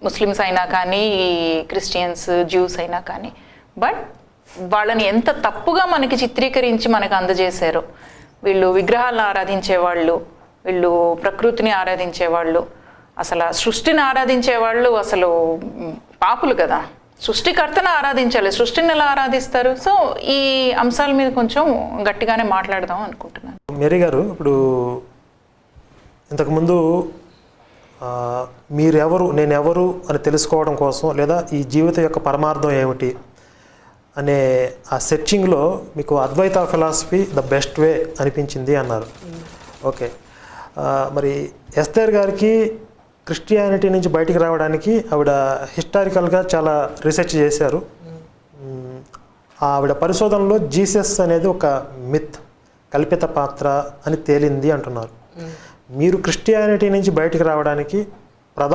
Muslims అయినా కానీ Christians juice అయినా కానీ. బట్ వాళ్ళని ఎంత తప్పుగా మనకి చిత్రీకరించి మనకు అందజేశారో. వీళ్ళు విగ్రహాలను ఆరాధించేవాళ్ళు, వీళ్ళు ప్రకృతిని ఆరాధించేవాళ్ళు, అసలు సృష్టిని ఆరాధించేవాళ్ళు అసలు పాపులు కదా. సృష్టికర్తను ఆరాధించాలి, సృష్టిని ఎలా ఆరాధిస్తారు? సో ఈ అంశాల మీద కొంచెం గట్టిగానే మాట్లాడదాం అనుకుంటున్నాను. మేరీ గారు, ఇప్పుడు ఇంతకుముందు మీరెవరు నేనెవరు అని తెలుసుకోవడం కోసం, లేదా ఈ జీవితం యొక్క పరమార్థం ఏమిటి అనే ఆ సెర్చింగ్లో మీకు అద్వైత ఫిలాసఫీ ద బెస్ట్ వే అనిపించింది అన్నారు. ఓకే, మరి ఎస్తేర్ గారికి క్రిస్టియానిటీ నుంచి బయటికి రావడానికి ఆవిడ హిస్టారికల్గా చాలా రీసెర్చ్ చేశారు. ఆవిడ పరిశోధనలో జీసస్ అనేది ఒక మిత్, కల్పిత పాత్ర అని తేలింది అంటున్నారు. మీరు క్రిస్టియానిటీ నుంచి బయటికి రావడానికి